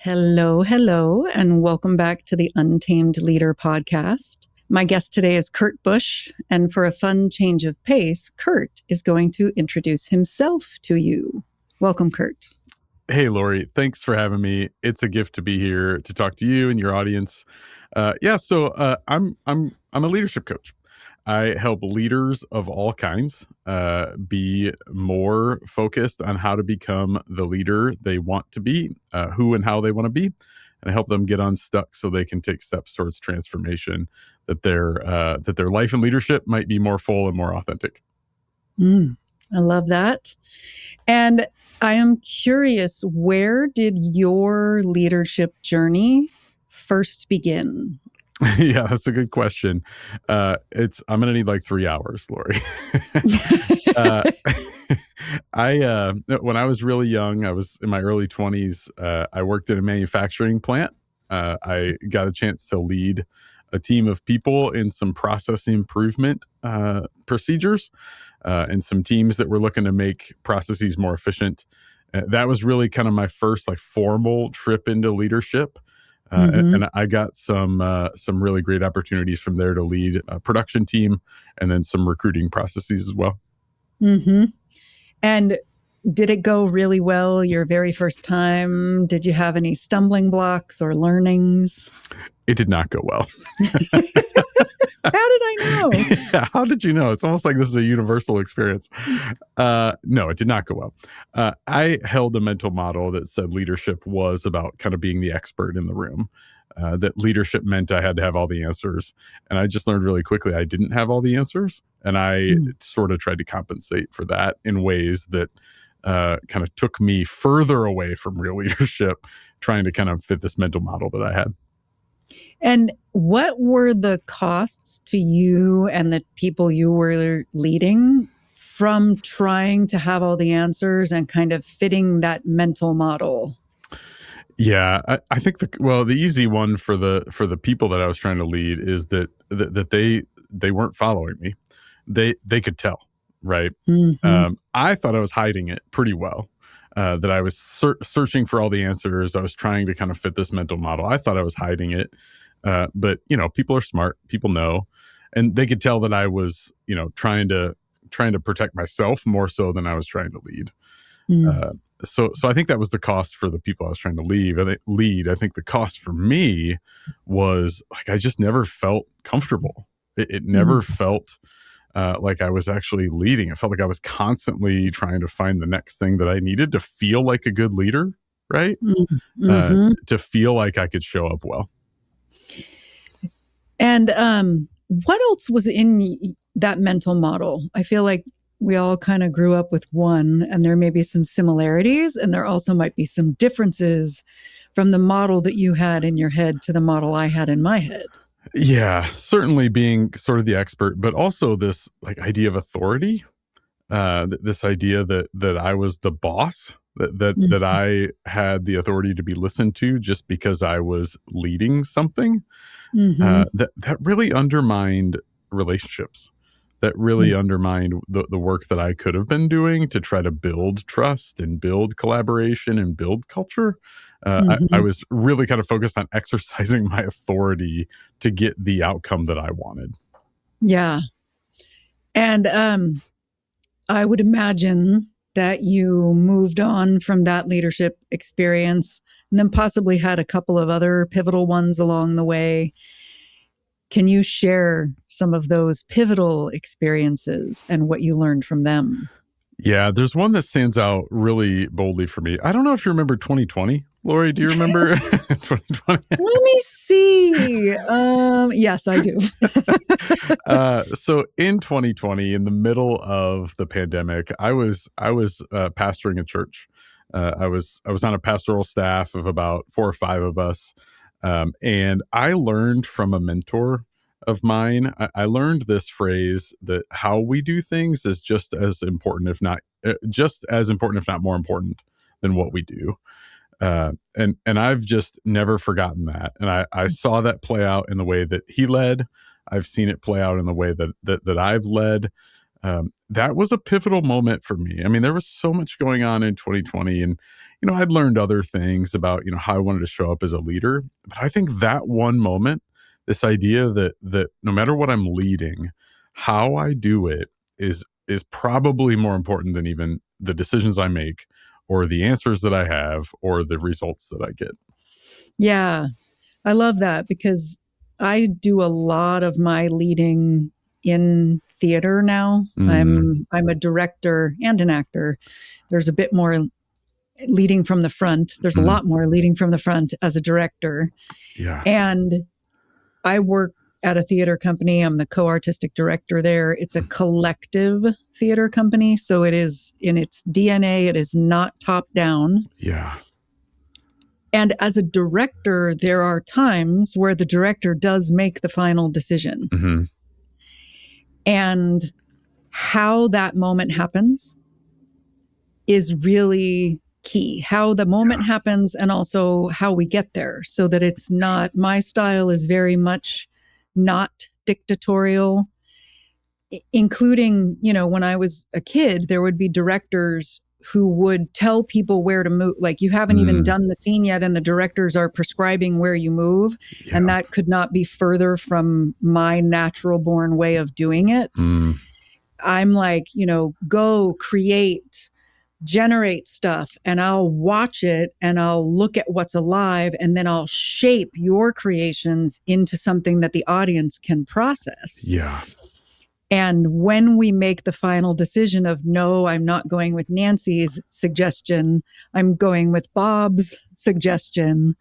Hello, hello, and welcome back to the Untamed Leader podcast. My guest today is Kurt Busch, and for a fun change of pace, Kurt is going to introduce himself to you. Welcome, Kurt. Hey, Lauri. Thanks for having me. It's a gift to be here to talk to you and your audience. I'm a leadership coach. I help leaders of all kinds be more focused on how to become the leader they want to be, who and how they want to be, and help them get unstuck so they can take steps towards transformation, that their life and leadership might be more full and more authentic. I love that. And I am curious, where did your leadership journey first begin? Yeah, that's a good question. I'm going to need like 3 hours, Lauri. When I was really young, I was in my early 20s. I worked in a manufacturing plant. I got a chance to lead a team of people in some process improvement procedures and some teams that were looking to make processes more efficient. That was really kind of my first formal trip into leadership. And I got some really great opportunities from there to lead a production team and then some recruiting processes as well. Mm-hmm. And did it go really well your very first time? Did you have any stumbling blocks or learnings? It did not go well. How did I know? Yeah, how did you know? It's almost like this is a universal experience. No, it did not go well. I held a mental model that said leadership was about kind of being the expert in the room, that leadership meant I had to have all the answers. And I just learned really quickly I didn't have all the answers. And I sort of tried to compensate for that in ways that kind of took me further away from real leadership, trying to kind of fit this mental model that I had. And what were the costs to you and the people you were leading from trying to have all the answers and kind of fitting that mental model? Yeah, I think the easy one for the people that I was trying to lead is that they weren't following me. They could tell, right? Mm-hmm. I thought I was hiding it pretty well. That I was searching for all the answers. I was trying to kind of fit this mental model. I thought I was hiding it. But people are smart. People know, and they could tell that I was, trying to protect myself more so than I was trying to lead. So I think that was the cost for the people I was trying to lead. I think the cost for me was I just never felt comfortable. It never felt like I was actually leading. It felt like I was constantly trying to find the next thing that I needed to feel like a good leader, right? To feel like I could show up well. And what else was in that mental model? I feel like we all kind of grew up with one, and there may be some similarities, and there also might be some differences from the model that you had in your head to the model I had in my head. Yeah, certainly being sort of the expert, but also this idea of authority, this idea that I was the boss, that I had the authority to be listened to just because I was leading something. That really undermined relationships. That really undermined the work that I could have been doing to try to build trust and build collaboration and build culture. I was really kind of focused on exercising my authority to get the outcome that I wanted. Yeah. And I would imagine that you moved on from that leadership experience and then possibly had a couple of other pivotal ones along the way. Can you share some of those pivotal experiences and what you learned from them? Yeah, there's one that stands out really boldly for me. I don't know if you remember 2020. Lauri, do you remember 2020? Let me see. Yes, I do. So in 2020, in the middle of the pandemic, I was pastoring a church. I was on a pastoral staff of about 4 or 5 of us. And I learned from a mentor of mine, I learned this phrase that how we do things is just as important, if not more important than what we do. And I've just never forgotten that. And I saw that play out in the way that he led. I've seen it play out in the way that I've led. that was a pivotal moment for me. I mean, there was so much going on in 2020, and I'd learned other things about how I wanted to show up as a leader. But I think that one moment, this idea that no matter what I'm leading, how I do it is probably more important than even the decisions I make or the answers that I have or the results that I get. Yeah, I love that because I do a lot of my leading in theater now. I'm a director and an actor. There's a bit more leading from the front. There's a lot more leading from the front as a director. Yeah. And I work at a theater company. I'm the co-artistic director there. It's a collective theater company. So it is in its DNA, it is not top down. Yeah. And as a director, there are times where the director does make the final decision. Mm-hmm. And how that moment happens is really key. How the moment happens and also how we get there so that it's not, my style is very much not dictatorial, including, when I was a kid, there would be directors who would tell people where to move. Like, you haven't even done the scene yet and the directors are prescribing where you move. Yeah. And that could not be further from my natural born way of doing it. I'm like, go create, generate stuff, and I'll watch it and I'll look at what's alive, and then I'll shape your creations into something that the audience can process. Yeah. And when we make the final decision of, no, I'm not going with Nancy's suggestion, I'm going with Bob's suggestion,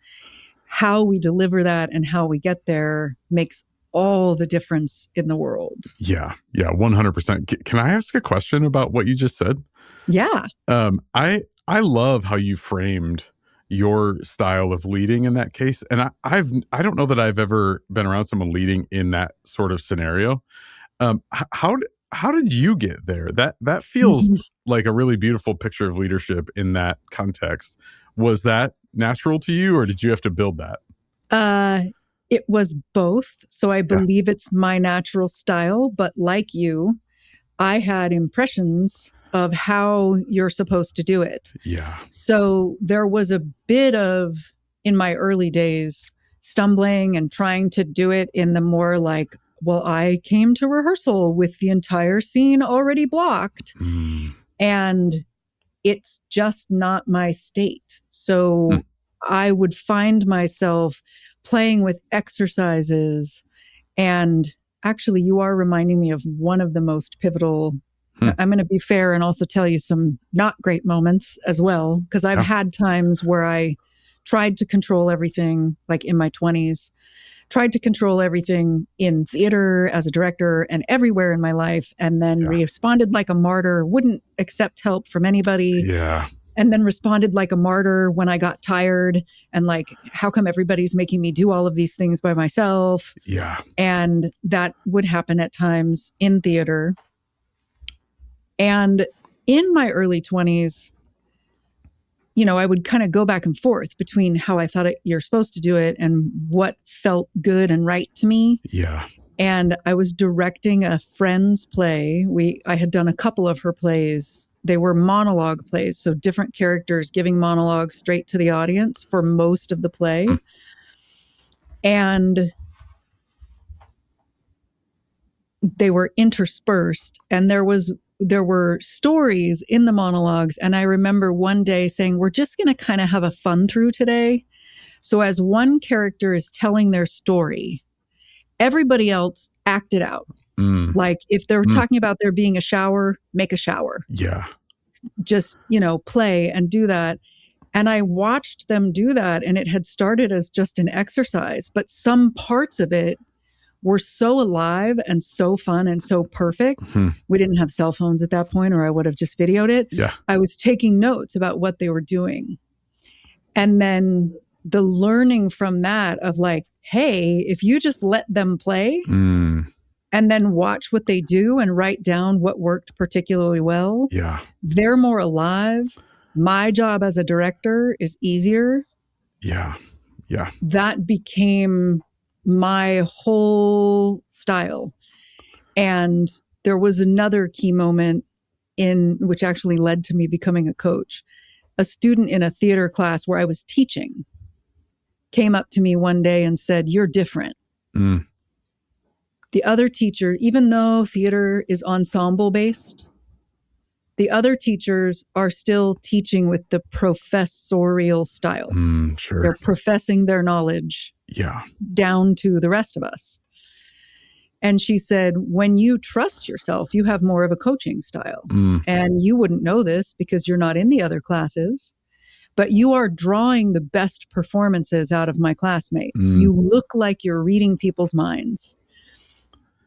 how we deliver that and how we get there makes all the difference in the world. Yeah. Yeah. 100%. Can I ask a question about what you just said? Yeah. I love how you framed your style of leading in that case. And I don't know that I've ever been around someone leading in that sort of scenario. How did you get there? That feels like a really beautiful picture of leadership in that context. Was that natural to you, or did you have to build that? It was both. So I believe it's my natural style, but like you, I had impressions of how you're supposed to do it. Yeah. So there was a bit of, in my early days, stumbling and trying to do it in the more like, well, I came to rehearsal with the entire scene already blocked. And it's just not my state. So I would find myself playing with exercises. And actually, you are reminding me of one of the most pivotal. I'm going to be fair and also tell you some not great moments as well, because I've had times where I tried to control everything, like in my 20s, tried to control everything in theater as a director and everywhere in my life, and then responded like a martyr, wouldn't accept help from anybody. Yeah. And then responded like a martyr when I got tired and like, how come everybody's making me do all of these things by myself? Yeah. And that would happen at times in theater. And in my early 20s, I would kind of go back and forth between how I thought you're supposed to do it and what felt good and right to me. Yeah. And I was directing a friend's play. I had done a couple of her plays. They were monologue plays, so different characters giving monologues straight to the audience for most of the play. And they were interspersed, and there were stories in the monologues. And I remember one day saying, we're just going to kind of have a fun through today. So as one character is telling their story, everybody else act it out. Like if they're talking about there being a shower, make a shower. Yeah. Just, play and do that. And I watched them do that. And it had started as just an exercise, but some parts of it were so alive and so fun and so perfect. We didn't have cell phones at that point, or I would have just videoed it. Yeah. I was taking notes about what they were doing. And then the learning from that of like, hey, if you just let them play and then watch what they do and write down what worked particularly well, they're more alive. My job as a director is easier. Yeah. Yeah. That became my whole style. And there was another key moment in which actually led to me becoming a coach. A student in a theater class where I was teaching came up to me one day and said, "You're different." Mm. The other teacher, even though theater is ensemble based, the other teachers are still teaching with the professorial style. Sure. They're professing their knowledge down to the rest of us. And she said, when you trust yourself, you have more of a coaching style. And you wouldn't know this because you're not in the other classes, but you are drawing the best performances out of my classmates. You look like you're reading people's minds.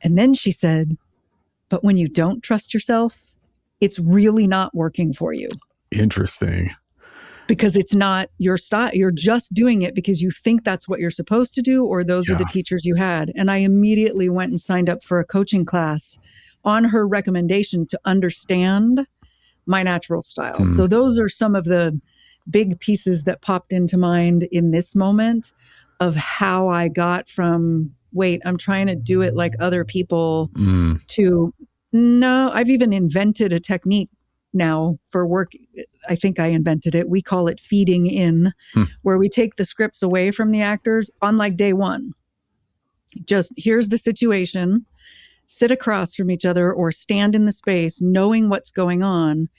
And then she said, but when you don't trust yourself, it's really not working for you. Interesting. Because it's not your style. You're just doing it because you think that's what you're supposed to do, or those are the teachers you had. And I immediately went and signed up for a coaching class on her recommendation to understand my natural style. So those are some of the big pieces that popped into mind in this moment of how I got from, wait, I'm trying to do it like other people to, no, I've even invented a technique now for work. I think I invented it. We call it feeding in, where we take the scripts away from the actors on like day one. Just here's the situation, sit across from each other or stand in the space, knowing what's going on.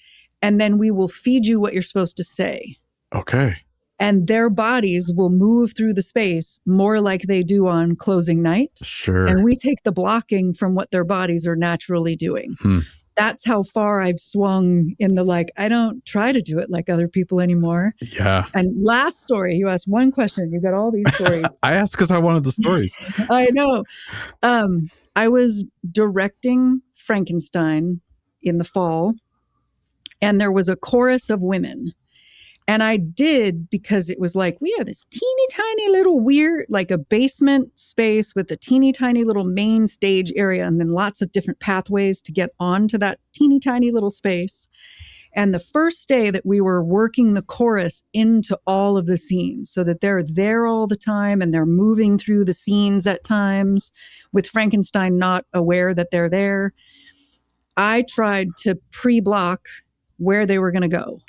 And then we will feed you what you're supposed to say. Okay. And their bodies will move through the space more like they do on closing night. Sure. And we take the blocking from what their bodies are naturally doing. That's how far I've swung in the, like, I don't try to do it like other people anymore. Yeah. And last story, you asked one question. You got all these stories. I asked because I wanted the stories. I know. I was directing Frankenstein in the fall, and there was a chorus of women. And I did because it was like, we have this teeny tiny little weird, like a basement space with a teeny tiny little main stage area, and then lots of different pathways to get onto that teeny tiny little space. And the first day that we were working the chorus into all of the scenes so that they're there all the time and they're moving through the scenes at times with Frankenstein not aware that they're there, I tried to pre-block where they were going to go.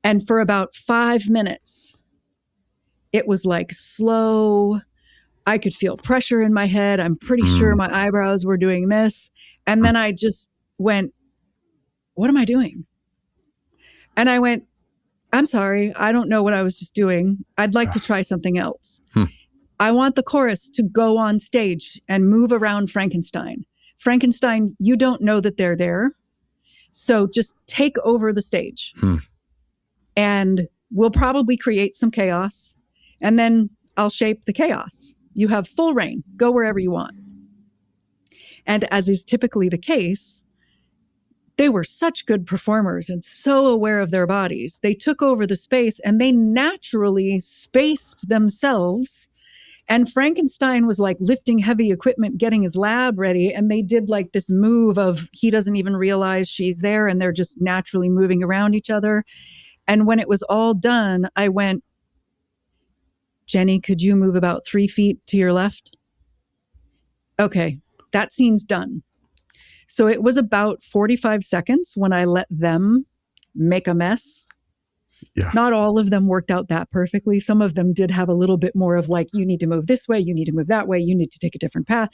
And for about 5 minutes, it was like slow. I could feel pressure in my head. I'm pretty sure my eyebrows were doing this. And then I just went, what am I doing? And I went, I'm sorry. I don't know what I was just doing. I'd like to try something else. I want the chorus to go on stage and move around Frankenstein. Frankenstein, you don't know that they're there. So just take over the stage. And we'll probably create some chaos. And then I'll shape the chaos. You have full reign. Go wherever you want. And as is typically the case, they were such good performers and so aware of their bodies. They took over the space and they naturally spaced themselves. And Frankenstein was like lifting heavy equipment, getting his lab ready. And they did like this move of he doesn't even realize she's there. And they're just naturally moving around each other. And when it was all done, I went, Jenny, could you move about 3 feet to your left? Okay, that scene's done. So it was about 45 seconds when I let them make a mess. Not all of them worked out that perfectly. Some of them did have a little bit more of like, you need to move this way, you need to move that way, you need to take a different path.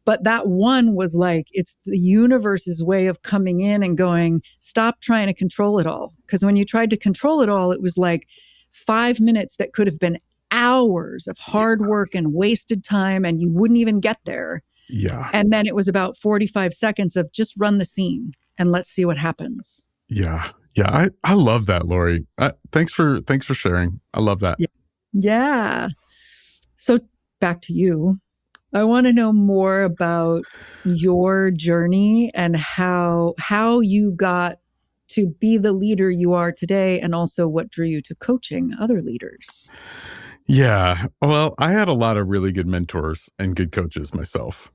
But that one was like, it's the universe's way of coming in and going, stop trying to control it all. Because when you tried to control it all, it was like 5 minutes that could have been hours of hard work and wasted time, and you wouldn't even get there. And then it was about 45 seconds of just run the scene and let's see what happens. I love that, Lauri. Thanks for sharing. I love that. Yeah. So back to you. I want to know more about your journey and how you got to be the leader you are today, and also what drew you to coaching other leaders. Yeah. Well, I had a lot of really good mentors and good coaches myself.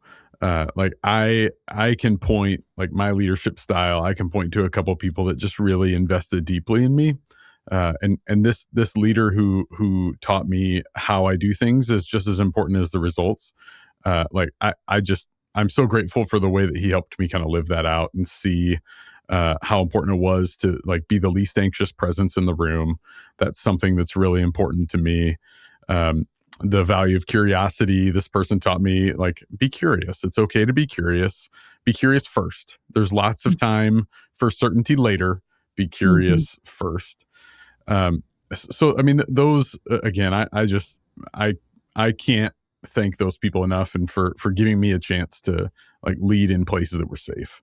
Like I can point, like my leadership style, I can point to a couple people that just really invested deeply in me. And this leader who taught me how I do things is just as important as the results. Like I just I'm so grateful for the way that he helped me kind of live that out and see how important it was to like be the least anxious presence in the room. That's something that's really important to me. The value of curiosity. This person taught me, like, be curious. It's okay to be curious. Be curious first. There's lots of time for certainty later. Be curious first. So, I mean, those, again, I can't thank those people enough, and for giving me a chance to like lead in places that were safe,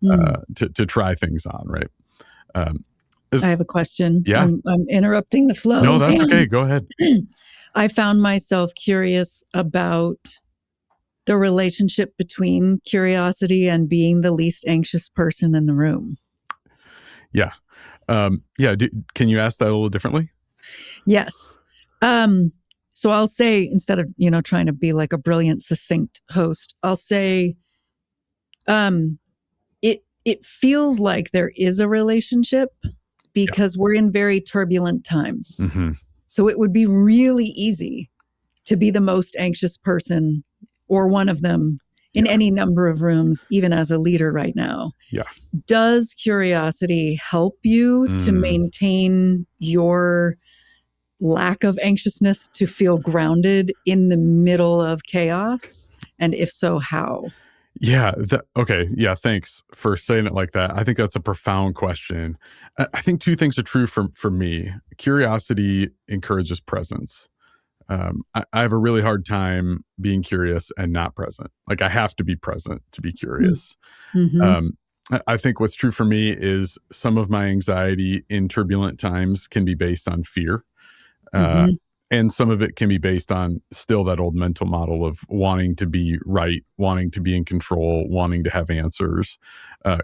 to try things on. Right. I have a question. Yeah. I'm interrupting the flow. No, that's okay. Go ahead. I found myself curious about the relationship between curiosity and being the least anxious person in the room. Yeah. Can you ask that a little differently? Yes. So I'll say, instead of, trying to be like a brilliant, succinct host, I'll say, it feels like there is a relationship because we're in very turbulent times. So it would be really easy to be the most anxious person or one of them in any number of rooms, even as a leader right now. Yeah. Does curiosity help you to maintain your lack of anxiousness, to feel grounded in the middle of chaos? And if so, how? Yeah. Okay. Yeah. Thanks for saying it like that. I think that's a profound question. I think two things are true for me. Curiosity encourages presence. I have a really hard time being curious and not present. Like, I have to be present to be curious. I think what's true for me is some of my anxiety in turbulent times can be based on fear. And some of it can be based on still that old mental model of wanting to be right, wanting to be in control, wanting to have answers.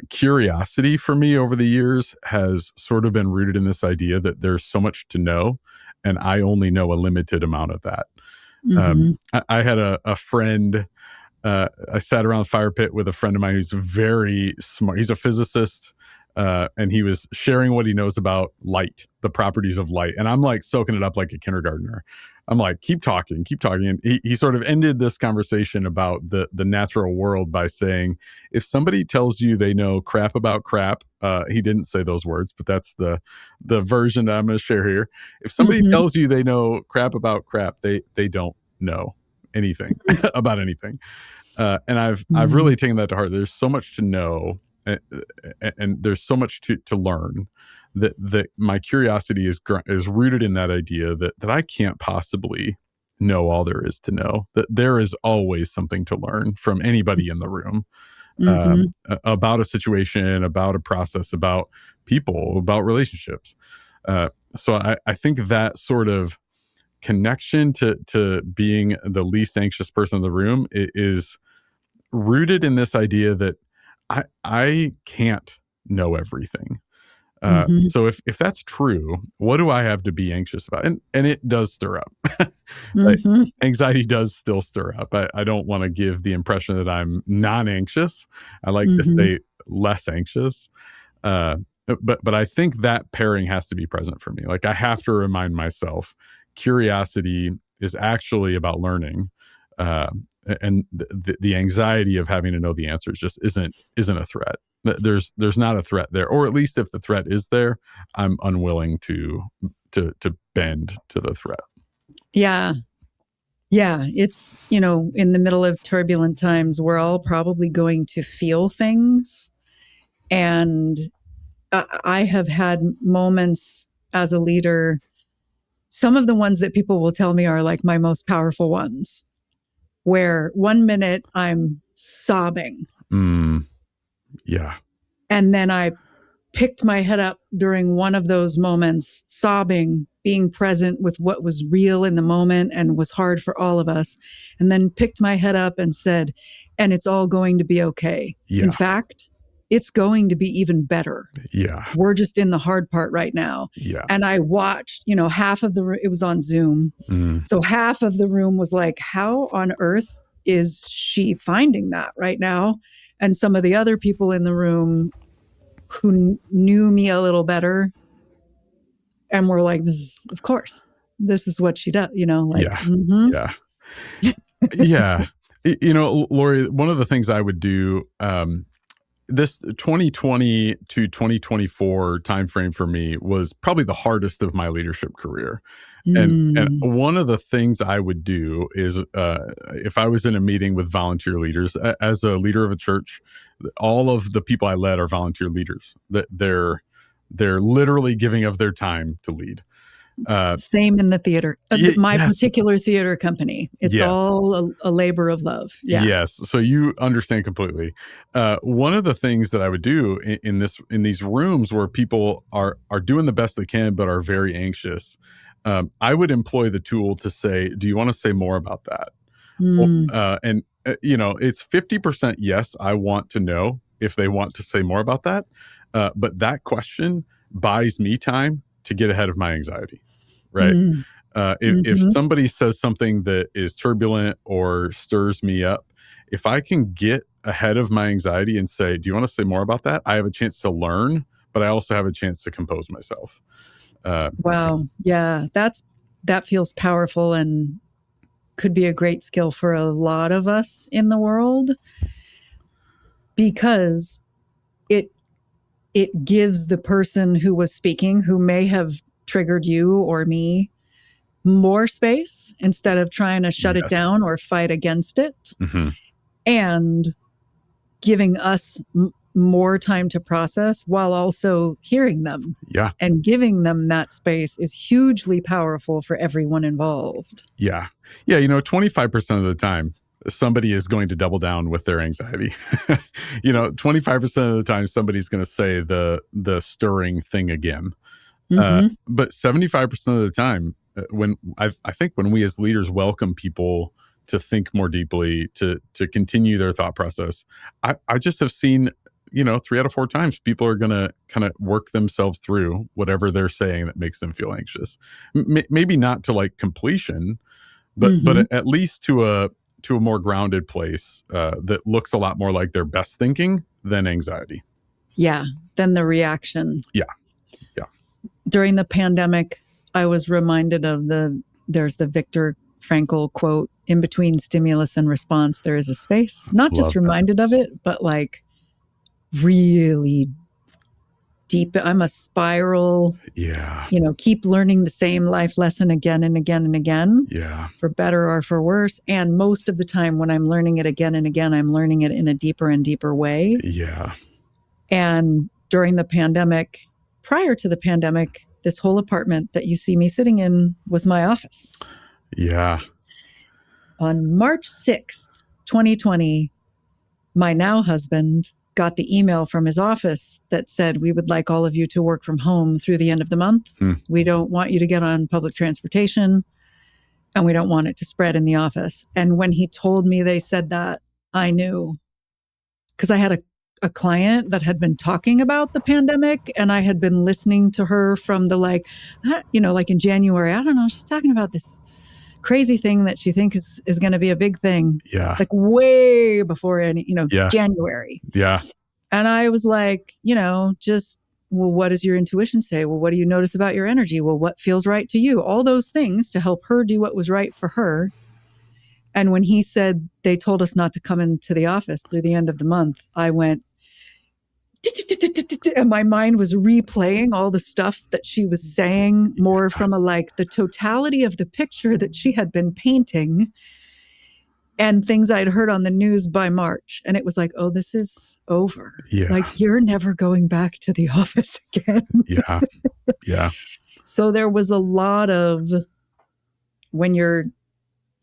Curiosity for me over the years has sort of been rooted in this idea that there's so much to know, and I only know a limited amount of that. I had a friend, I sat around the fire pit with a friend of mine who's very smart. He's a physicist. And he was sharing what he knows about light, the properties of light. And I'm like soaking it up like a kindergartner. I'm like, keep talking. And he sort of ended this conversation about the natural world by saying, if somebody tells you they know crap about crap, he didn't say those words, but that's the version that I'm going to share here. If somebody tells you they know crap about crap, they don't know anything about anything. And I've really taken that to heart. There's so much to know. And there's so much to learn that my curiosity is rooted in that idea that I can't possibly know all there is to know, that there is always something to learn from anybody in the room, about a situation, about a process, about people, about relationships. So I think that sort of connection to being the least anxious person in the room is rooted in this idea that I can't know everything. So if that's true, what do I have to be anxious about? And it does stir up. Like, anxiety does still stir up. I don't want to give the impression that I'm non-anxious. I like to stay less anxious. But I think that pairing has to be present for me. Like, I have to remind myself, curiosity is actually about learning. And the anxiety of having to know the answers just isn't a threat. There's not a threat there, or at least if the threat is there, I'm unwilling to bend to the threat. Yeah. It's, in the middle of turbulent times, we're all probably going to feel things. And I have had moments as a leader, some of the ones that people will tell me are like my most powerful ones, where 1 minute I'm sobbing. Yeah. And then I picked my head up during one of those moments, sobbing, being present with what was real in the moment and was hard for all of us. And then picked my head up and said, and it's all going to be okay. Yeah. In fact, it's going to be even better. Yeah. We're just in the hard part right now. Yeah. And I watched, half of it was on Zoom. So half of the room was like, how on earth is she finding that right now? And some of the other people in the room who knew me a little better and were like, this is what she does, Yeah. Yeah. Lauri, one of the things I would do, this 2020 to 2024 timeframe for me was probably the hardest of my leadership career. And Mm. one of the things I would do is, if I was in a meeting with volunteer leaders, as a leader of a church, all of the people I led are volunteer leaders. That they're literally giving of their time to lead. Same in the theater. My Yes, particular theater company. It's yes. all a labor of love. Yeah. Yes, so you understand completely. One of the things that I would do in these rooms where people are doing the best they can but are very anxious, I would employ the tool to say, "Do you want to say more about that?" Well, Mm. it's 50% yes, I want to know if they want to say more about that. But that question buys me time to get ahead of my anxiety, right? Mm. If Hmm. somebody says something that is turbulent or stirs me up, if I can get ahead of my anxiety and say, "Do you want to say more about that?" I have a chance to learn, but I also have a chance to compose myself. Uh, Wow. Yeah. That feels powerful and could be a great skill for a lot of us in the world, because it gives the person who was speaking, who may have triggered you or me, more space instead of trying to shut it yes. down or fight against it, Hmm. and giving us more time to process while also hearing them. Yeah. And giving them that space is hugely powerful for everyone involved. Yeah. Yeah. 25% of the time, somebody is going to double down with their anxiety. 25% of the time, somebody's going to say the stirring thing again. Mm-hmm. But 75% of the time, when I think when we as leaders welcome people to think more deeply, to continue their thought process, I just have seen, 3 out of 4 times people are going to kind of work themselves through whatever they're saying that makes them feel anxious. Maybe not to like completion, but Mm-hmm. at least to a more grounded place that looks a lot more like their best thinking than anxiety. Yeah. Then the reaction. Yeah. Yeah. During the pandemic, I was reminded of there's the Viktor Frankl quote, "In between stimulus and response, there is a space." Not just Love that. reminded of it, but like really deep. I'm a spiral, Yeah. keep learning the same life lesson again and again and again, Yeah. for better or for worse. And most of the time when I'm learning it again and again, I'm learning it in a deeper and deeper way. Yeah. And during the pandemic, prior to the pandemic, this whole apartment that you see me sitting in was my office. Yeah. On March 6th, 2020, my now husband got the email from his office that said, "We would like all of you to work from home through the end of the month. Hmm. We don't want you to get on public transportation, and we don't want it to spread in the office." And when he told me they said that, I knew, because I had a client that had been talking about the pandemic, and I had been listening to her from the like in January, I don't know, she's talking about this crazy thing that she thinks is going to be a big thing, Yeah. like way before Yeah. January. Yeah. And I was like, just, well, what does your intuition say? Well, what do you notice about your energy? Well, what feels right to you? All those things to help her do what was right for her. And when he said they told us not to come into the office through the end of the month, I went, and my mind was replaying all the stuff that she was saying, more from the totality of the picture that she had been painting and things I'd heard on the news by March. And it was like, oh, this is over. Yeah. Like, you're never going back to the office again. Yeah. Yeah. So there was a lot of, when you're,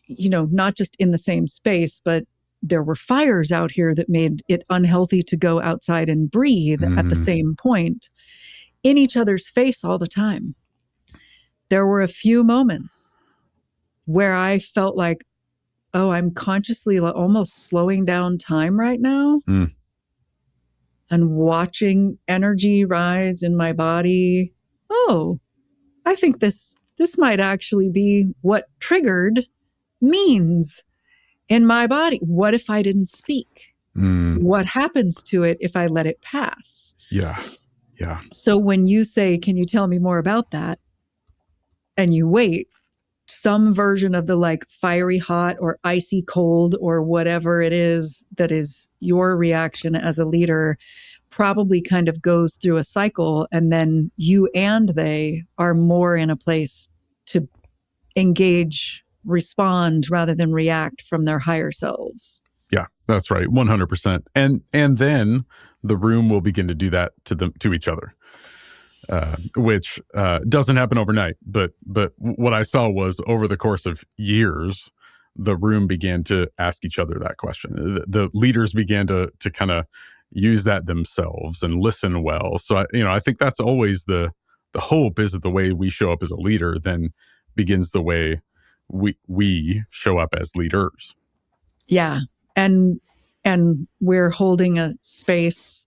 not just in the same space, but there were fires out here that made it unhealthy to go outside and breathe at the same point, in each other's face all the time. There were a few moments where I felt like, oh, I'm consciously almost slowing down time right now, and watching energy rise in my body. Oh, I think this might actually be what triggered means in my body. What if I didn't speak? What happens to it if I let it pass? Yeah. Yeah. So when you say, "Can you tell me more about that?" and you wait, some version of the like fiery hot or icy cold or whatever it is that is your reaction as a leader probably kind of goes through a cycle, and then you and they are more in a place to engage, respond rather than react from their higher selves. Yeah, that's right. 100%. And then the room will begin to do that to each other. Which doesn't happen overnight, but what I saw was over the course of years, the room began to ask each other that question. The leaders began to kind of use that themselves and listen well. So I think that's always the hope, is that the way we show up as a leader then begins the way we show up as leaders. Yeah, and we're holding a space.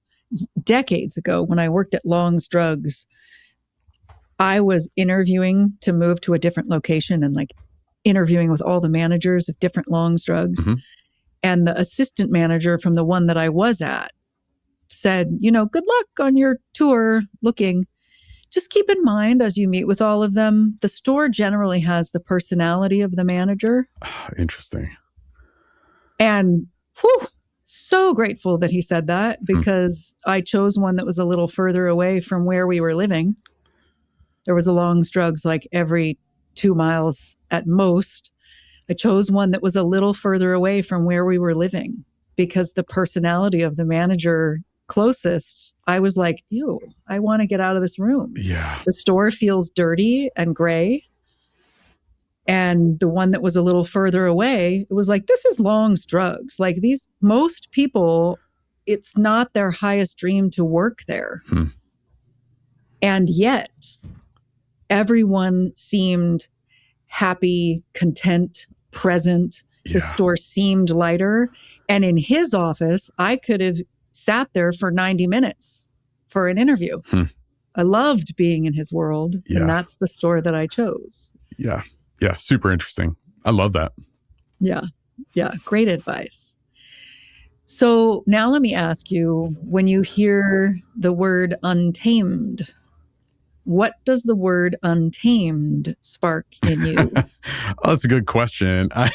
Decades ago, when I worked at Long's Drugs, I was interviewing to move to a different location and like interviewing with all the managers of different Long's Drugs. Mm-hmm. And the assistant manager from the one that I was at said, good luck on your tour looking. Just keep in mind as you meet with all of them, the store generally has the personality of the manager. Interesting. And whew, so grateful that he said that, because I chose one that was a little further away from where we were living. There was a Long's Drugs like every 2 miles at most. I chose one that was a little further away from where we were living because the personality of the manager closest, I was like, ew, I want to get out of this room. Yeah. The store feels dirty and gray. And the one that was a little further away, it was like, this is Long's Drugs. Like most people, it's not their highest dream to work there. And yet, everyone seemed happy, content, present. Yeah. The store seemed lighter. And in his office, I could have sat there for 90 minutes for an interview. I loved being in his world. Yeah. And that's the store that I chose. Yeah. Yeah, super interesting. I love that. Yeah. Great advice. So now let me ask you, when you hear the word untamed, what does the word untamed spark in you? Oh, that's a good question. I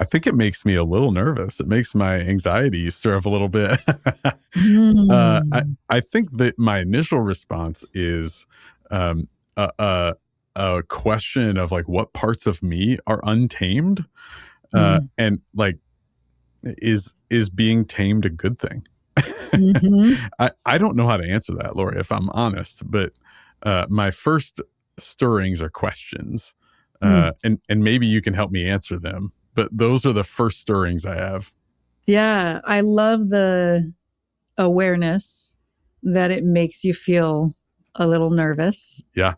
think it makes me a little nervous. It makes my anxiety stir up a little bit. I think that my initial response is a question of like, what parts of me are untamed, and like, is being tamed a good thing? I don't know how to answer that, Lauri, if I'm honest, but my first stirrings are questions, and maybe you can help me answer them, but those are the first stirrings I have. Yeah, I love the awareness that it makes you feel a little nervous. Yeah.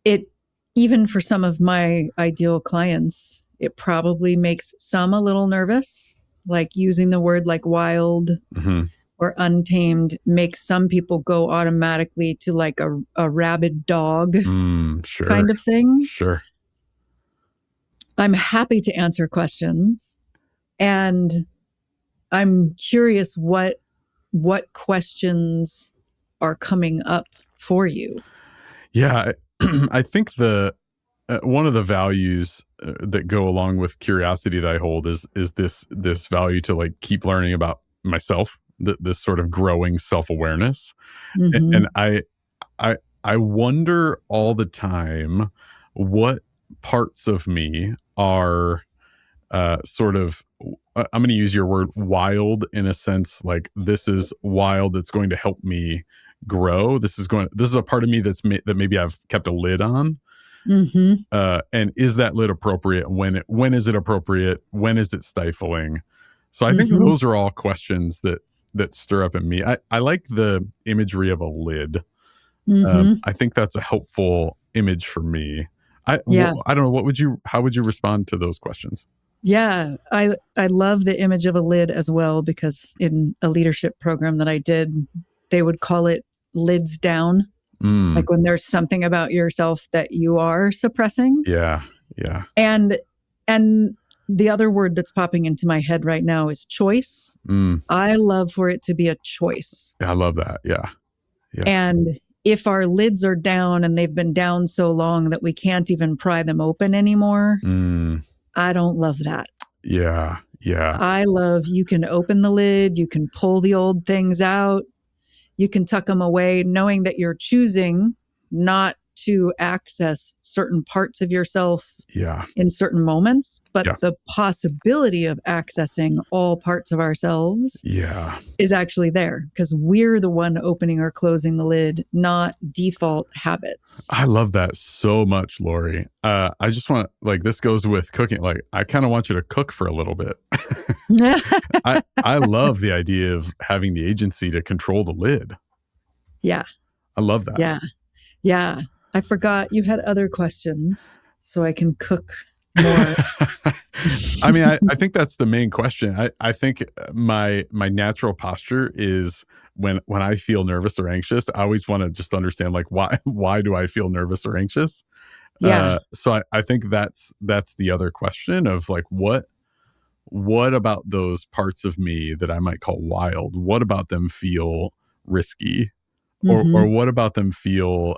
It, even for some of my ideal clients, it probably makes some a little nervous. Like using the word like wild or untamed makes some people go automatically to like a rabid dog sure. kind of thing. Sure. I'm happy to answer questions. And I'm curious what questions are coming up for you. Yeah, I think the one of the values that go along with curiosity that I hold is this value to like keep learning about myself, this sort of growing self-awareness. And I wonder all the time what parts of me are sort of, I'm going to use your word wild, in a sense, like this is wild that's going to help me grow. This is a part of me that maybe I've kept a lid on. And is that lid appropriate? When is it appropriate? When is it stifling? So I think those are all questions that stir up in me. I like the imagery of a lid. I think that's a helpful image for me. I don't know. How would you respond to those questions? Yeah, I love the image of a lid as well, because in a leadership program that I did, they would call it lids down. Like when there's something about yourself that you are suppressing. Yeah. And the other word that's popping into my head right now is choice. I love for it to be a choice. Yeah, I love that. Yeah. And if our lids are down and they've been down so long that we can't even pry them open anymore, I don't love that. Yeah. Yeah. I love, you can open the lid, you can pull the old things out, you can tuck them away, knowing that you're choosing not to access certain parts of yourself in certain moments, but the possibility of accessing all parts of ourselves is actually there, because we're the one opening or closing the lid, not default habits. I love that so much, Lauri. I just want, like, this goes with cooking. Like, I kind of want you to cook for a little bit. I love the idea of having the agency to control the lid. Yeah. I love that. Yeah. Yeah. I forgot you had other questions, so I can cook more. I mean, I think that's the main question. I think my natural posture is when I feel nervous or anxious, I always want to just understand, like, why do I feel nervous or anxious? Yeah. So I think that's the other question of, like, what about those parts of me that I might call wild? What about them feel risky? Or what about them feel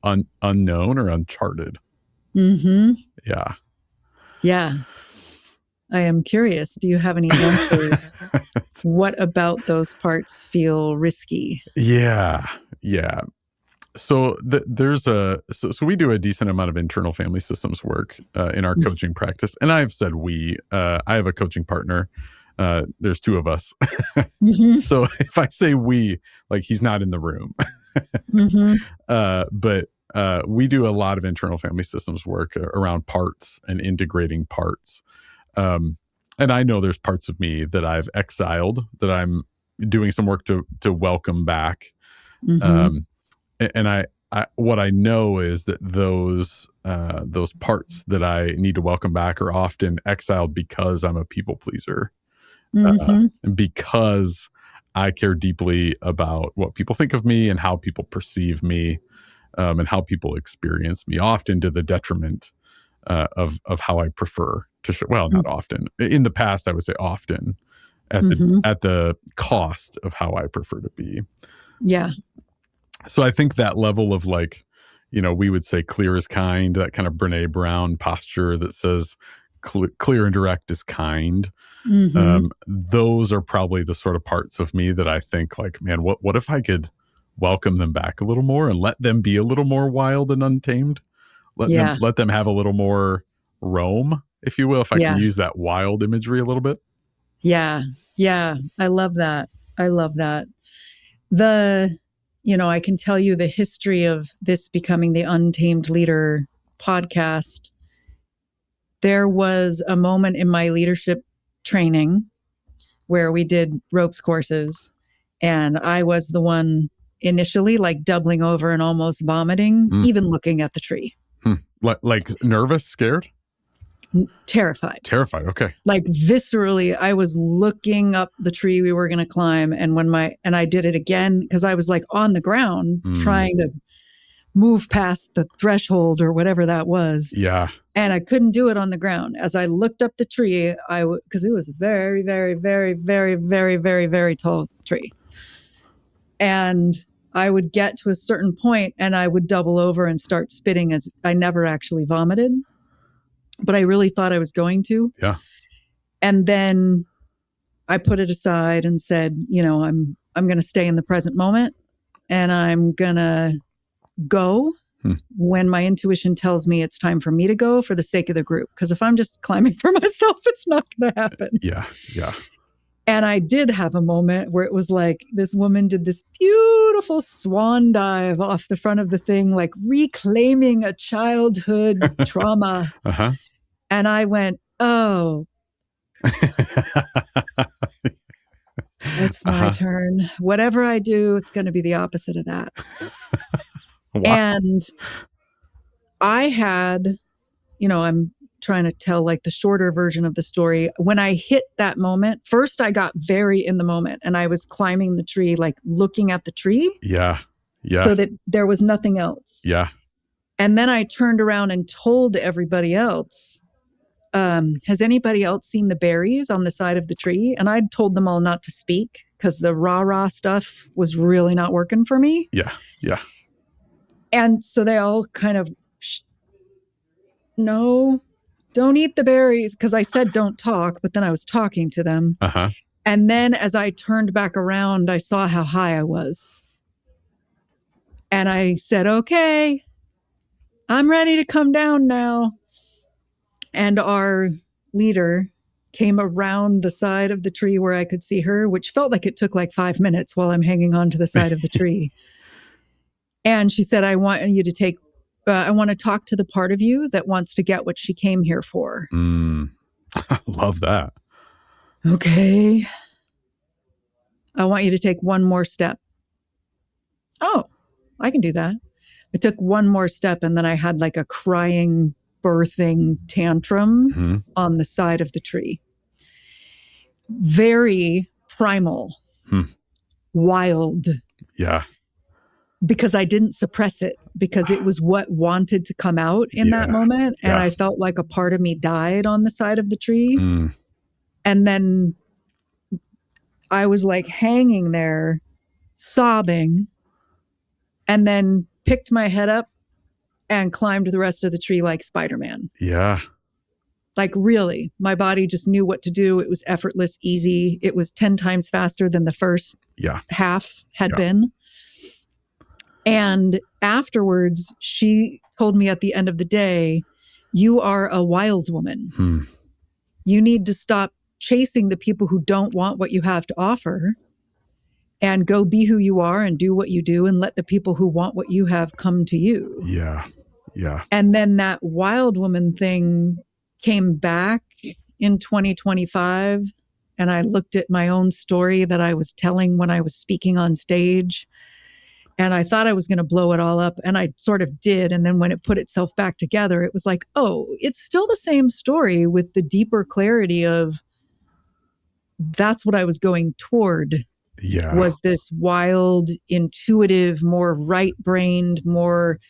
unknown or uncharted? Yeah. I am curious. Do you have any answers? What about those parts feel risky? Yeah. So so we do a decent amount of internal family systems work in our coaching practice, and I've said I have a coaching partner. There's two of us. So if I say we, like, he's not in the room. But we do a lot of internal family systems work around parts and integrating parts. And I know there's parts of me that I've exiled, that I'm doing some work to welcome back. And I what I know is that those parts that I need to welcome back are often exiled because I'm a people pleaser. Because I care deeply about what people think of me and how people perceive me, and how people experience me, often to the detriment of how I prefer to show. Well, not often. In the past, I would say often, at the cost of how I prefer to be. Yeah. So I think that level of, like, we would say clear is kind, that kind of Brene Brown posture that says clear and direct is kind. Those are probably the sort of parts of me that I think, like, man, what if I could welcome them back a little more and let them be a little more wild and untamed? Let them have a little more roam, if you will, if I can use that wild imagery a little bit. Yeah. I love that. I can tell you the history of this becoming the Untamed Leader podcast. There was a moment in my leadership training where we did ropes courses, and I was the one initially, like, doubling over and almost vomiting, even looking at the tree. Like nervous, scared? Terrified. Okay. Like, viscerally, I was looking up the tree we were going to climb. And and I did it again because I was, like, on the ground trying to move past the threshold or whatever that was. Yeah. And I couldn't do it on the ground. As I looked up the tree, because it was a very, very, very, very, very, very, very tall tree. And I would get to a certain point and I would double over and start spitting. As I never actually vomited, but I really thought I was going to. Yeah. And then I put it aside and said, I'm going to stay in the present moment, and I'm going to go when my intuition tells me it's time for me to go, for the sake of the group. Because if I'm just climbing for myself, it's not going to happen. Yeah. And I did have a moment where it was like, this woman did this beautiful swan dive off the front of the thing, like reclaiming a childhood trauma. And I went, oh, it's my turn. Whatever I do, it's going to be the opposite of that. Wow. And I had, I'm trying to tell, like, the shorter version of the story. When I hit that moment, first I got very in the moment, and I was climbing the tree, like looking at the tree. Yeah. So that there was nothing else. Yeah. And then I turned around and told everybody else, has anybody else seen the berries on the side of the tree? And I'd told them all not to speak. because the rah-rah stuff was really not working for me. Yeah. Yeah. And so they all kind of, no, don't eat the berries. Because I said don't talk, but then I was talking to them. Uh-huh. And then as I turned back around, I saw how high I was. And I said, okay, I'm ready to come down now. And our leader came around the side of the tree where I could see her, which felt like it took like 5 minutes while I'm hanging on to the side of the tree. And she said, I want to talk to the part of you that wants to get what she came here for. I love that. Okay. I want you to take one more step. Oh, I can do that. I took one more step and then I had like a crying, birthing tantrum on the side of the tree. Very primal, wild. Yeah. Because I didn't suppress it, because it was what wanted to come out in that moment. And I felt like a part of me died on the side of the tree. And then I was like hanging there, sobbing, and then picked my head up and climbed the rest of the tree like Spider-Man. Yeah. Like really, my body just knew what to do. It was effortless, easy. It was 10 times faster than the first half had been. And afterwards, she told me at the end of the day, you are a wild woman. You need to stop chasing the people who don't want what you have to offer and go be who you are and do what you do and let the people who want what you have come to you. Yeah. Yeah. And then that wild woman thing came back in 2025. And I looked at my own story that I was telling when I was speaking on stage. And I thought I was going to blow it all up. And I sort of did. And then when it put itself back together, it was like, oh, it's still the same story with the deeper clarity of that's what I was going toward. Yeah. Was this wild, intuitive, more right-brained, more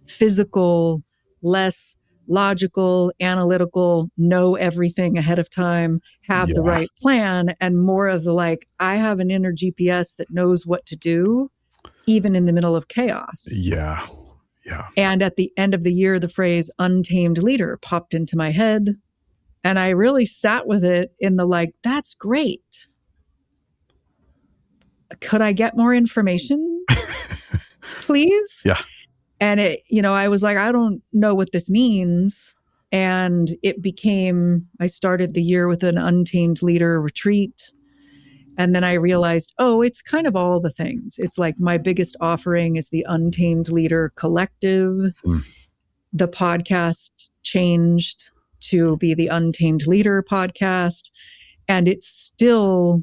physical, less logical, analytical, know everything ahead of time, have the right plan, and more of the like, I have an inner GPS that knows what to do, even in the middle of chaos. Yeah. Yeah. And at the end of the year, the phrase Untamed Leader popped into my head. And I really sat with it in the like, that's great. Could I get more information, please? Yeah. And it, I was like, I don't know what this means. And it became, I started the year with an Untamed Leader retreat. And then I realized, oh, it's kind of all the things. It's like my biggest offering is the Untamed Leader Collective. The podcast changed to be the Untamed Leader podcast. And it's still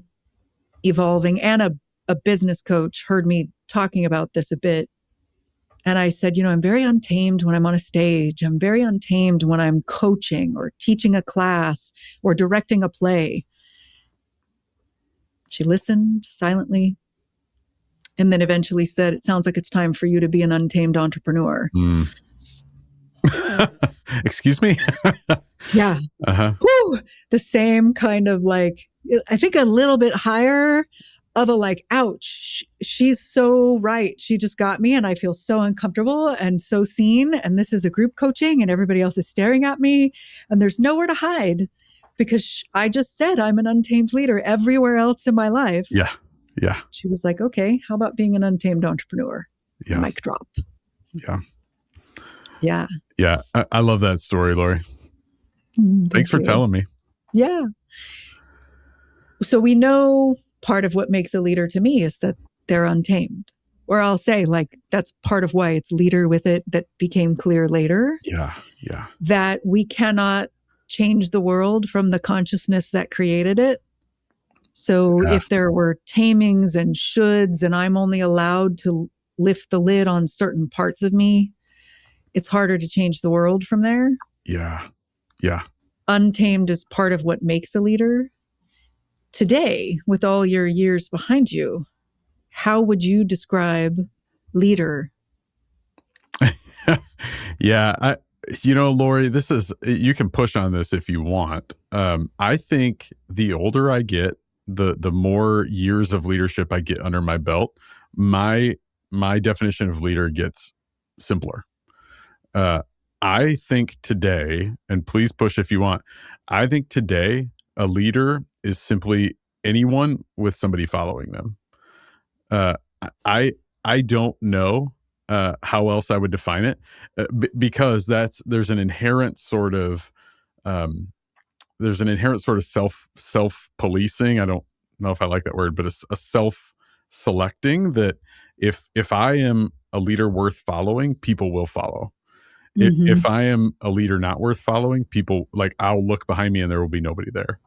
evolving. And a business coach heard me talking about this a bit. And I said, I'm very untamed when I'm on a stage. I'm very untamed when I'm coaching or teaching a class or directing a play. She listened silently and then eventually said, it sounds like it's time for you to be an untamed entrepreneur. Excuse me? Yeah. Whew, the same kind of like, I think a little bit higher of a like, ouch, she's so right. She just got me and I feel so uncomfortable and so seen. And this is a group coaching and everybody else is staring at me and there's nowhere to hide because I just said I'm an untamed leader everywhere else in my life. Yeah. Yeah. She was like, okay, how about being an untamed entrepreneur? Yeah. Mic drop. Yeah. Yeah. Yeah. I love that story, Lauri. Thanks for telling me. Yeah. So we know part of what makes a leader to me is that they're untamed. Or I'll say like, that's part of why it's leader with it that became clear later. Yeah. Yeah. That we cannot change the world from the consciousness that created it. So if there were tamings and shoulds and I'm only allowed to lift the lid on certain parts of me, it's harder to change the world from there. Yeah. Yeah. Untamed is part of what makes a leader. Today, with all your years behind you, how would you describe leader? Yeah. Lauri, you can push on this if you want. I think the older I get, the more years of leadership I get under my belt, my definition of leader gets simpler. I think today, and please push if you want, I think today a leader is simply anyone with somebody following them. Uh, I I don't know how else I would define it, because there's an inherent sort of um, self policing. I don't know if I like that word, but a self selecting that if I am a leader worth following, people will follow. Mm-hmm. If I am a leader not worth following, people, like, I'll look behind me and there will be nobody there.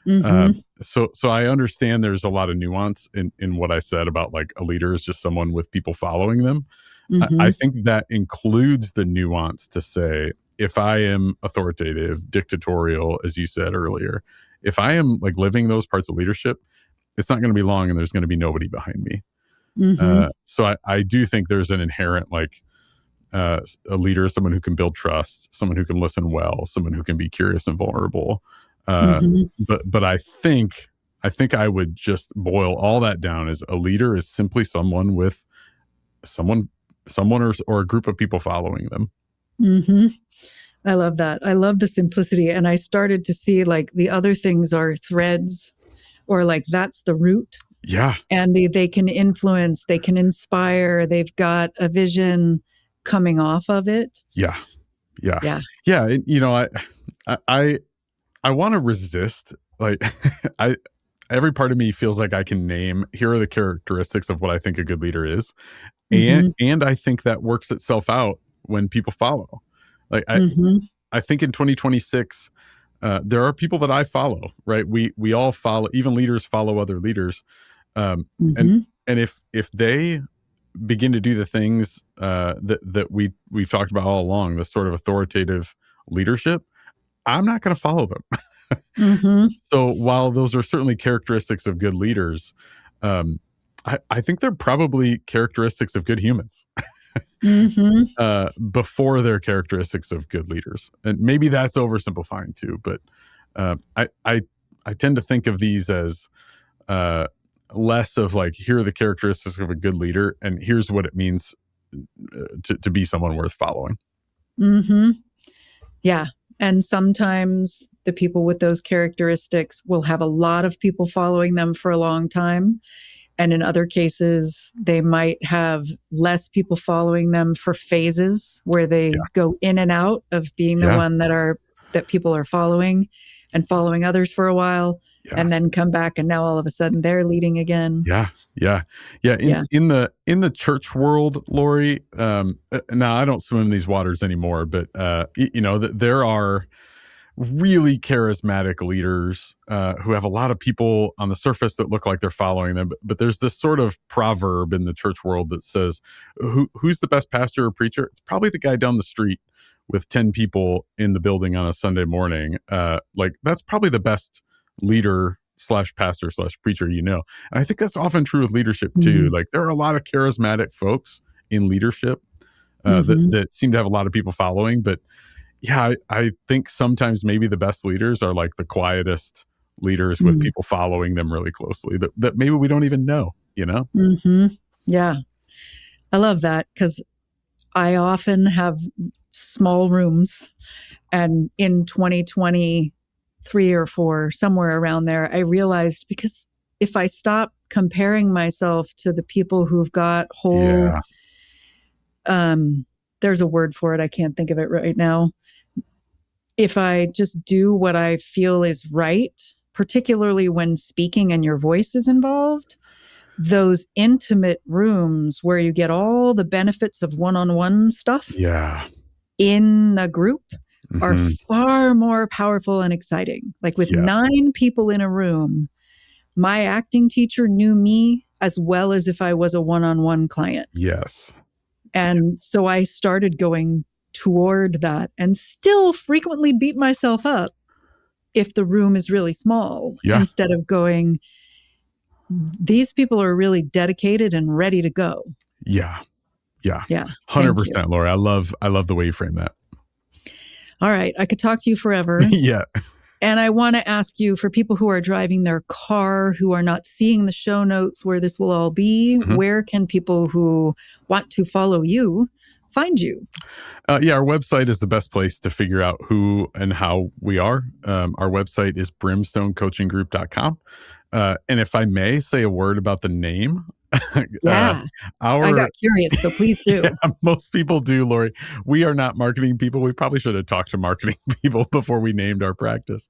Mm-hmm. So I understand there's a lot of nuance in what I said about, like, a leader is just someone with people following them. I Mm-hmm. think that includes the nuance to say, if I am authoritative, dictatorial, as you said earlier, if I am, like, living those parts of leadership, it's not going to be long and there's going to be nobody behind me. Mm-hmm. So I do think there's an inherent, like, a leader is someone who can build trust, someone who can listen well, someone who can be curious and vulnerable. Mm-hmm. But I think I would just boil all that down as a leader is simply someone with someone or a group of people following them. Mm-hmm. I love that. I love the simplicity. And I started to see, like, the other things are threads, or, like, that's the root. Yeah. And they can influence, they can inspire, they've got a vision coming off of it. Yeah. Yeah. Yeah. Yeah. I want to resist, like, every part of me feels like I can name, here are the characteristics of what I think a good leader is. Mm-hmm. And I think that works itself out when people follow. Like, Mm-hmm. I think in 2026, there are people that I follow, right? We all follow, even leaders follow other leaders. And Mm-hmm. if they begin to do the things that we've talked about all along, the sort of authoritative leadership, I'm not going to follow them. Mm-hmm. So while those are certainly characteristics of good leaders, I think they're probably characteristics of good humans Mm-hmm. before they're characteristics of good leaders. And maybe that's oversimplifying too, but I tend to think of these as less of, like, here are the characteristics of a good leader, and here's what it means to be someone worth following. Mm-hmm. Yeah. And sometimes the people with those characteristics will have a lot of people following them for a long time. And in other cases, they might have less people following them for phases where they Yeah. go in and out of being the Yeah. one that people are following and following others for a while, Yeah. and then come back and now all of a sudden they're leading again. Yeah. In the church world, Lauri, now I don't swim in these waters anymore, but there are really charismatic leaders who have a lot of people on the surface that look like they're following them. But there's this sort of proverb in the church world that says, who's the best pastor or preacher? It's probably the guy down the street with 10 people in the building on a Sunday morning. Like, that's probably the best leader / pastor / preacher, And I think that's often true with leadership too. Mm-hmm. Like, there are a lot of charismatic folks in leadership that seem to have a lot of people following. But yeah, I think sometimes maybe the best leaders are, like, the quietest leaders with people following them really closely that maybe we don't even know, Mm-hmm. Yeah. I love that, because I often have small rooms, and in 2023 or 4, somewhere around there, I realized, because if I stop comparing myself to the people who've got whole, there's a word for it, I can't think of it right now. If I just do what I feel is right, particularly when speaking and your voice is involved, those intimate rooms where you get all the benefits of one-on-one stuff in a group are far more powerful and exciting. Like, with 9 people in a room, my acting teacher knew me as well as if I was a one-on-one client. Yes. And so I started going toward that, and still frequently beat myself up if the room is really small, instead of going, these people are really dedicated and ready to go. Yeah. 100%, Laura. I love the way you frame that. All right. I could talk to you forever. Yeah. And I want to ask you, for people who are driving their car, who are not seeing the show notes where this will all be, where can people who want to follow you find you? Yeah, our website is the best place to figure out who and how we are. Our website is brimstonecoachinggroup.com. And if I may say a word about the name, Yeah, I got curious, so please do. Yeah, most people do, Lauri. We are not marketing people. We probably should have talked to marketing people before we named our practice.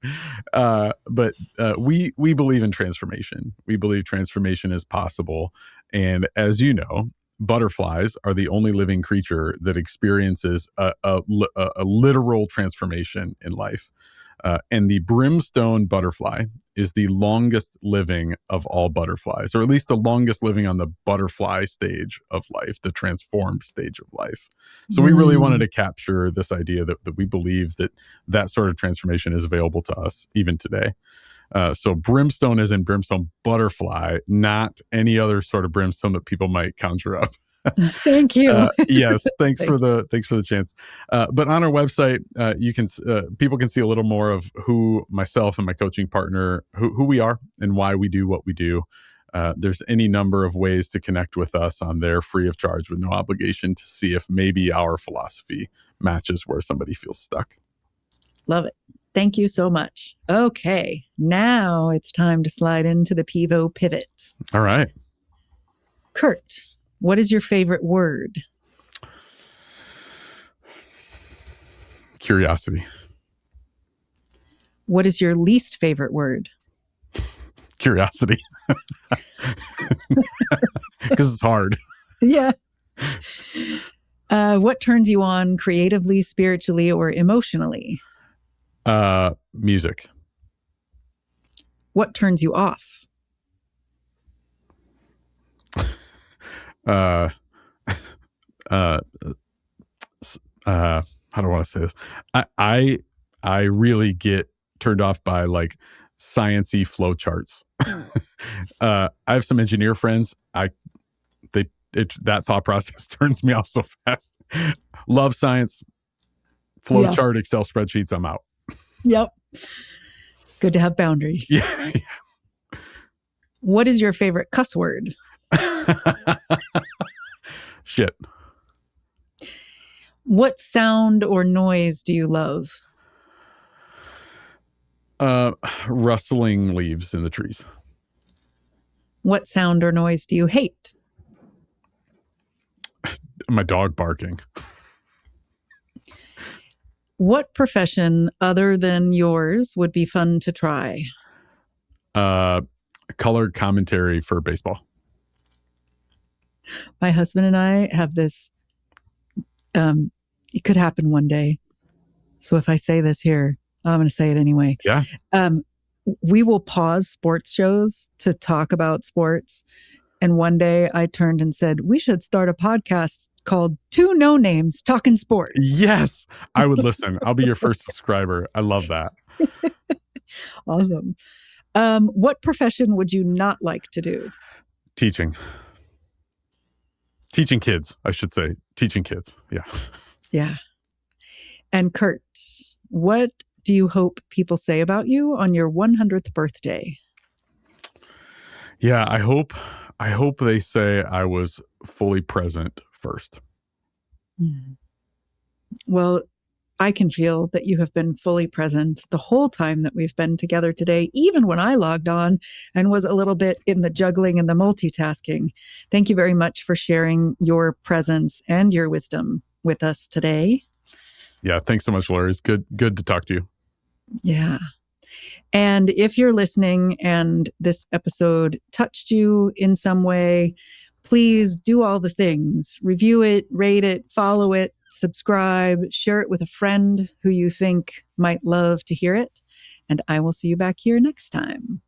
But we believe in transformation. We believe transformation is possible. And as you know, butterflies are the only living creature that experiences a literal transformation in life. And the brimstone butterfly is the longest living of all butterflies, or at least the longest living on the butterfly stage of life, the transformed stage of life. So we really wanted to capture this idea that we believe that sort of transformation is available to us even today. So brimstone is in brimstone butterfly, not any other sort of brimstone that people might conjure up. Thank you. Yes, thanks for the chance. But on our website, people can see a little more of who myself and my coaching partner, who we are and why we do what we do. There's any number of ways to connect with us on there, free of charge, with no obligation, to see if maybe our philosophy matches where somebody feels stuck. Love it. Thank you so much. Okay, now it's time to slide into the Pivo pivot. All right. Kurt, what is your favorite word? Curiosity. What is your least favorite word? Curiosity. Because it's hard. Yeah. What turns you on creatively, spiritually, or emotionally? Music. What turns you off? How do I want to say this? I really get turned off by like sciencey flow charts. I have some engineer friends. That thought process turns me off so fast. Love science, flow chart, Excel spreadsheets. I'm out. Yep. Good to have boundaries. Yeah. What is your favorite cuss word? Shit. What sound or noise do you love? Rustling leaves in the trees. What sound or noise do you hate? My dog barking. What profession other than yours would be fun to try? Color commentary for baseball. My husband and I have this, it could happen one day. So if I say this here, I'm going to say it anyway. Yeah. We will pause sports shows to talk about sports. And one day I turned and said, we should start a podcast called Two No Names Talking Sports. Yes, I would listen. I'll be your first subscriber. I love that. Awesome. What profession would you not like to do? Teaching kids, I should say. Teaching kids. Yeah. Yeah. And Kurt, what do you hope people say about you on your 100th birthday? Yeah, I hope they say I was fully present first. Well, I can feel that you have been fully present the whole time that we've been together today, even when I logged on and was a little bit in the juggling and the multitasking. Thank you very much for sharing your presence and your wisdom with us today. Yeah, thanks so much, Lauri. It's good to talk to you. Yeah. And if you're listening and this episode touched you in some way, please do all the things. Review it, rate it, follow it, subscribe, share it with a friend who you think might love to hear it. And I will see you back here next time.